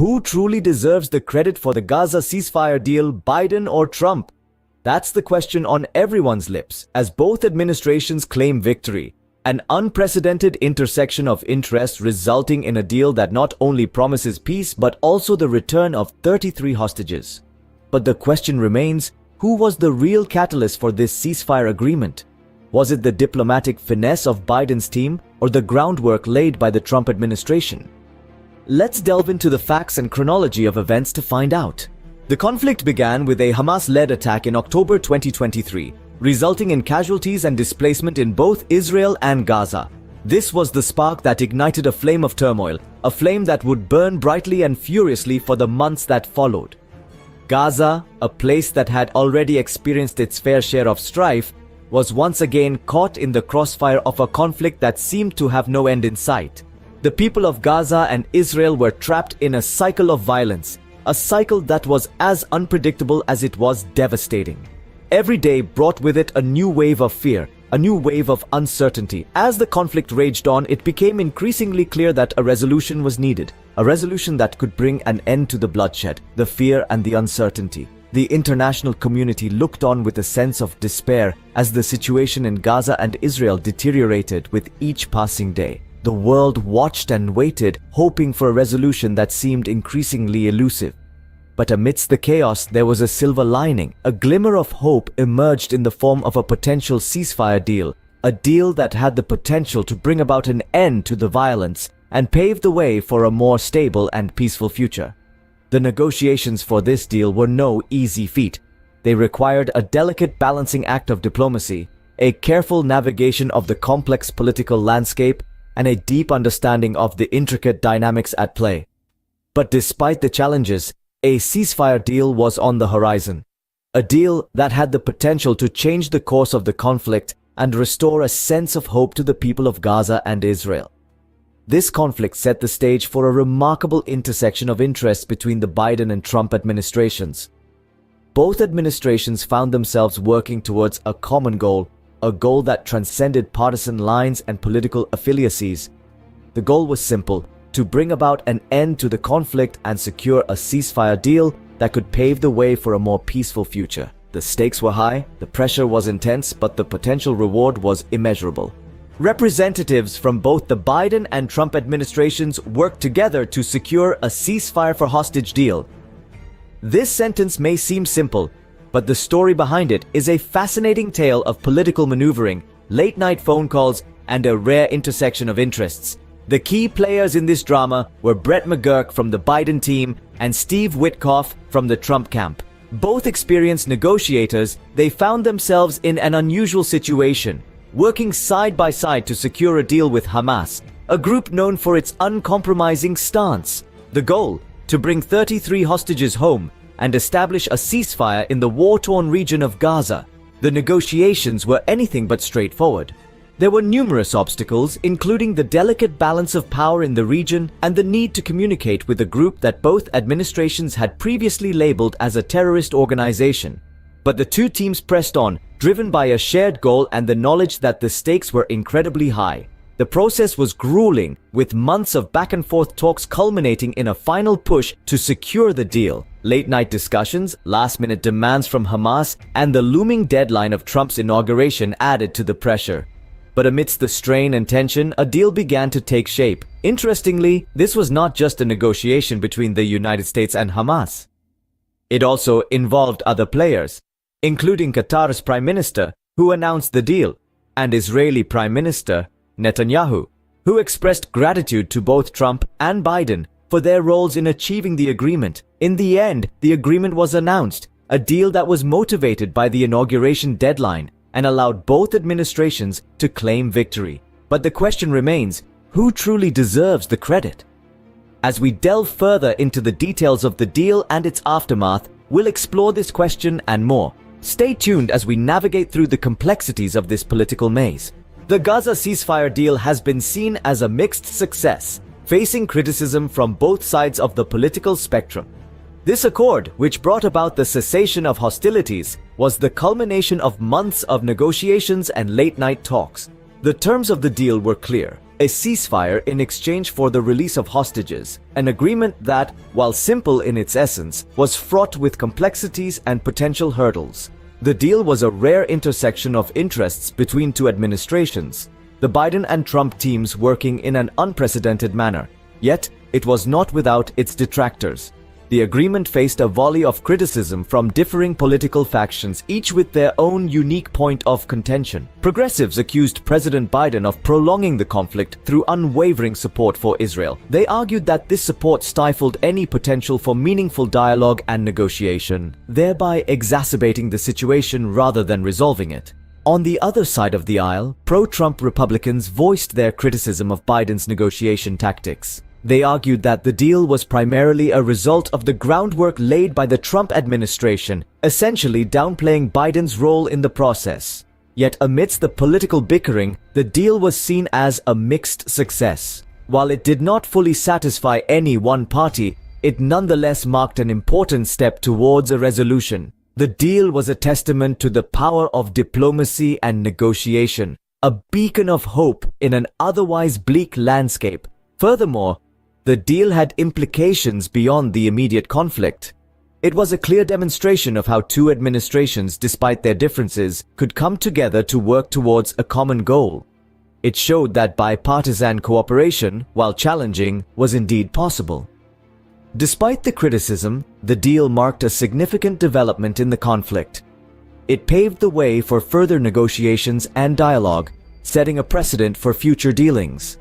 Who truly deserves the credit for the Gaza ceasefire deal, Biden or Trump? That's the question on everyone's lips, as both administrations claim victory. An unprecedented intersection of interests resulting in a deal that not only promises peace but also the return of 33 hostages. But the question remains, who was the real catalyst for this ceasefire agreement? Was it the diplomatic finesse of Biden's team or the groundwork laid by the Trump administration? Let's delve into the facts and chronology of events to find out. The conflict began with a Hamas-led attack in October 2023, resulting in casualties and displacement in both Israel and Gaza. This was the spark that ignited a flame of turmoil, a flame that would burn brightly and furiously for the months that followed. Gaza, a place that had already experienced its fair share of strife, was once again caught in the crossfire of a conflict that seemed to have no end in sight. The people of Gaza and Israel were trapped in a cycle of violence, a cycle that was as unpredictable as it was devastating. Every day brought with it a new wave of fear, a new wave of uncertainty. As the conflict raged on, it became increasingly clear that a resolution was needed, a resolution that could bring an end to the bloodshed, the fear and the uncertainty. The international community looked on with a sense of despair as the situation in Gaza and Israel deteriorated with each passing day. The world watched and waited, hoping for a resolution that seemed increasingly elusive. But amidst the chaos, there was a silver lining. A glimmer of hope emerged in the form of a potential ceasefire deal, a deal that had the potential to bring about an end to the violence and pave the way for a more stable and peaceful future. The negotiations for this deal were no easy feat. They required a delicate balancing act of diplomacy, a careful navigation of the complex political landscape, and a deep understanding of the intricate dynamics at play. But despite the challenges, a ceasefire deal was on the horizon. A deal that had the potential to change the course of the conflict and restore a sense of hope to the people of Gaza and Israel. This conflict set the stage for a remarkable intersection of interests between the Biden and Trump administrations. Both administrations found themselves working towards a common goal, a goal that transcended partisan lines and political affiliacies. The goal was simple: to bring about an end to the conflict and secure a ceasefire deal that could pave the way for a more peaceful future. The stakes were high, the pressure was intense, but the potential reward was immeasurable. Representatives from both the Biden and Trump administrations worked together to secure a ceasefire for hostage deal. This sentence may seem simple, but the story behind it is a fascinating tale of political maneuvering, late-night phone calls, and a rare intersection of interests. The key players in this drama were Brett McGurk from the Biden team and Steve Witkoff from the Trump camp. Both experienced negotiators, they found themselves in an unusual situation, working side by side to secure a deal with Hamas, a group known for its uncompromising stance. The goal: to bring 33 hostages home and establish a ceasefire in the war-torn region of Gaza. The negotiations were anything but straightforward. There were numerous obstacles, including the delicate balance of power in the region and the need to communicate with a group that both administrations had previously labeled as a terrorist organization. But the two teams pressed on, driven by a shared goal and the knowledge that the stakes were incredibly high. The process was grueling, with months of back-and-forth talks culminating in a final push to secure the deal. Late-night discussions, last-minute demands from Hamas, and the looming deadline of Trump's inauguration added to the pressure. But amidst the strain and tension, a deal began to take shape. Interestingly, this was not just a negotiation between the United States and Hamas. It also involved other players, including Qatar's Prime Minister, who announced the deal, and Israeli Prime Minister Netanyahu, who expressed gratitude to both Trump and Biden for their roles in achieving the agreement. In the end, the agreement was announced, a deal that was motivated by the inauguration deadline and allowed both administrations to claim victory. But the question remains, who truly deserves the credit? As we delve further into the details of the deal and its aftermath, we'll explore this question and more. Stay tuned as we navigate through the complexities of this political maze. The Gaza ceasefire deal has been seen as a mixed success, facing criticism from both sides of the political spectrum. This accord, which brought about the cessation of hostilities, was the culmination of months of negotiations and late-night talks. The terms of the deal were clear: a ceasefire in exchange for the release of hostages, an agreement that, while simple in its essence, was fraught with complexities and potential hurdles. The deal was a rare intersection of interests between two administrations, the Biden and Trump teams working in an unprecedented manner. Yet, it was not without its detractors. The agreement faced a volley of criticism from differing political factions, each with their own unique point of contention. Progressives accused President Biden of prolonging the conflict through unwavering support for Israel. They argued that this support stifled any potential for meaningful dialogue and negotiation, thereby exacerbating the situation rather than resolving it. On the other side of the aisle, pro-Trump Republicans voiced their criticism of Biden's negotiation tactics. They argued that the deal was primarily a result of the groundwork laid by the Trump administration, essentially downplaying Biden's role in the process. Yet amidst the political bickering, the deal was seen as a mixed success. While it did not fully satisfy any one party, it nonetheless marked an important step towards a resolution. The deal was a testament to the power of diplomacy and negotiation, a beacon of hope in an otherwise bleak landscape. Furthermore, the deal had implications beyond the immediate conflict. It was a clear demonstration of how two administrations, despite their differences, could come together to work towards a common goal. It showed that bipartisan cooperation, while challenging, was indeed possible. Despite the criticism, the deal marked a significant development in the conflict. It paved the way for further negotiations and dialogue, setting a precedent for future dealings.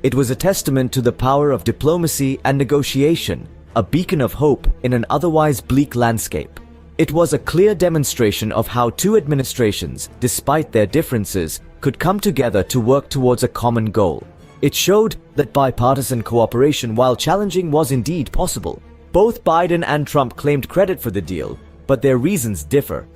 It was a testament to the power of diplomacy and negotiation, a beacon of hope in an otherwise bleak landscape. It was a clear demonstration of how two administrations, despite their differences, could come together to work towards a common goal. It showed that bipartisan cooperation, while challenging, was indeed possible. Both Biden and Trump claimed credit for the deal, but their reasons differ.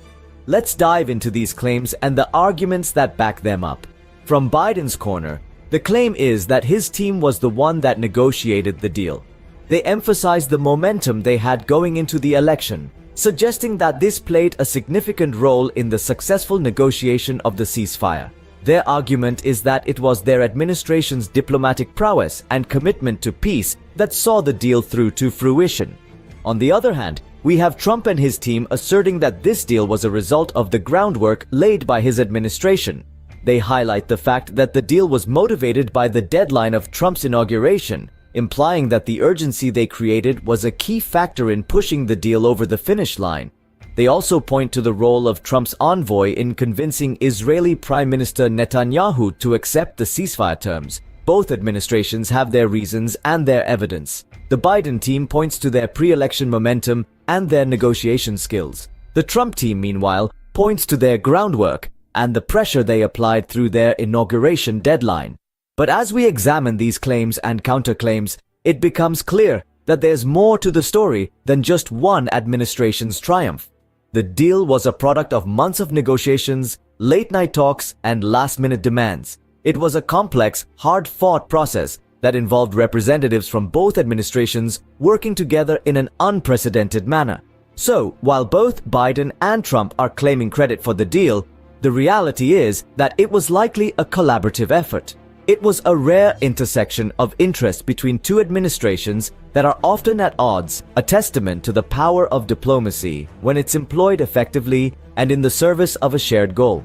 Let's dive into these claims and the arguments that back them up. From Biden's corner, the claim is that his team was the one that negotiated the deal. They emphasized the momentum they had going into the election, suggesting that this played a significant role in the successful negotiation of the ceasefire. Their argument is that it was their administration's diplomatic prowess and commitment to peace that saw the deal through to fruition. On the other hand, we have Trump and his team asserting that this deal was a result of the groundwork laid by his administration. They highlight the fact that the deal was motivated by the deadline of Trump's inauguration, implying that the urgency they created was a key factor in pushing the deal over the finish line. They also point to the role of Trump's envoy in convincing Israeli Prime Minister Netanyahu to accept the ceasefire terms. Both administrations have their reasons and their evidence. The Biden team points to their pre-election momentum and their negotiation skills. The Trump team, meanwhile, points to their groundwork and the pressure they applied through their inauguration deadline. But as we examine these claims and counterclaims, it becomes clear that there's more to the story than just one administration's triumph. The deal was a product of months of negotiations, late-night talks, and last-minute demands. It was a complex, hard-fought process that involved representatives from both administrations working together in an unprecedented manner. So, while both Biden and Trump are claiming credit for the deal, the reality is that it was likely a collaborative effort. It was a rare intersection of interest between two administrations that are often at odds, a testament to the power of diplomacy when it's employed effectively and in the service of a shared goal.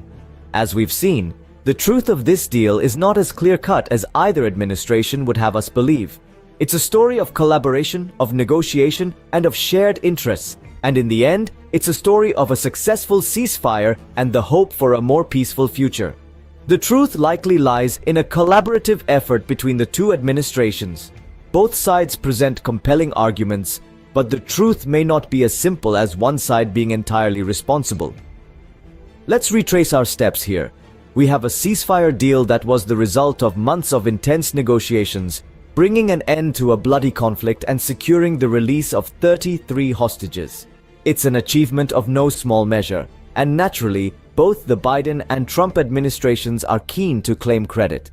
As we've seen, the truth of this deal is not as clear-cut as either administration would have us believe. It's a story of collaboration, of negotiation, and of shared interests. And in the end, it's a story of a successful ceasefire and the hope for a more peaceful future. The truth likely lies in a collaborative effort between the two administrations. Both sides present compelling arguments, but the truth may not be as simple as one side being entirely responsible. Let's retrace our steps here. We have a ceasefire deal that was the result of months of intense negotiations, bringing an end to a bloody conflict and securing the release of 33 hostages. It's an achievement of no small measure, and naturally, both the Biden and Trump administrations are keen to claim credit.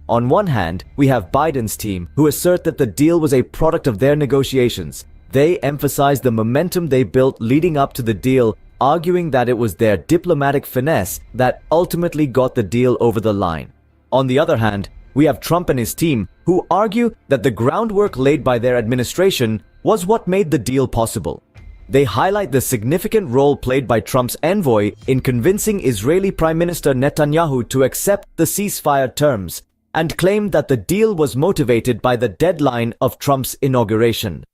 On one hand, we have Biden's team, who assert that the deal was a product of their negotiations. They emphasize the momentum they built leading up to the deal, arguing that it was their diplomatic finesse that ultimately got the deal over the line. On the other hand, we have Trump and his team who argue that the groundwork laid by their administration was what made the deal possible. They highlight the significant role played by Trump's envoy in convincing Israeli Prime Minister Netanyahu to accept the ceasefire terms and claim that the deal was motivated by the deadline of Trump's inauguration.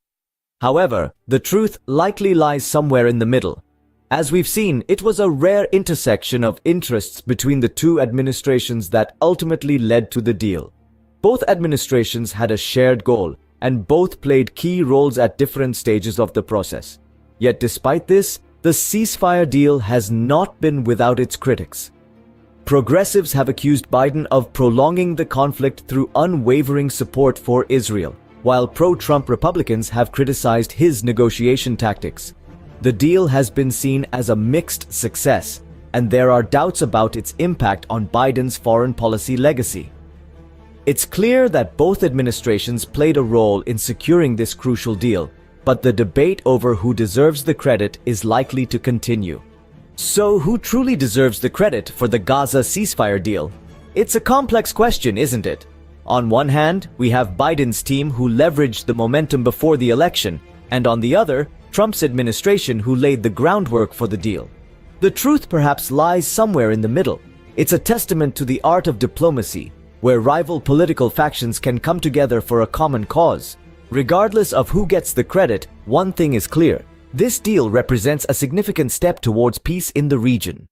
However, the truth likely lies somewhere in the middle. As we've seen, it was a rare intersection of interests between the two administrations that ultimately led to the deal. Both administrations had a shared goal, and both played key roles at different stages of the process. Yet despite this, the ceasefire deal has not been without its critics. Progressives have accused Biden of prolonging the conflict through unwavering support for Israel, while pro-Trump Republicans have criticized his negotiation tactics. The deal has been seen as a mixed success, and there are doubts about its impact on Biden's foreign policy legacy. It's clear that both administrations played a role in securing this crucial deal, but the debate over who deserves the credit is likely to continue. So who truly deserves the credit for the Gaza ceasefire deal? It's a complex question, isn't it? On one hand, we have Biden's team who leveraged the momentum before the election, and on the other, Trump's administration who laid the groundwork for the deal. The truth perhaps lies somewhere in the middle. It's a testament to the art of diplomacy, where rival political factions can come together for a common cause. Regardless of who gets the credit, one thing is clear: this deal represents a significant step towards peace in the region.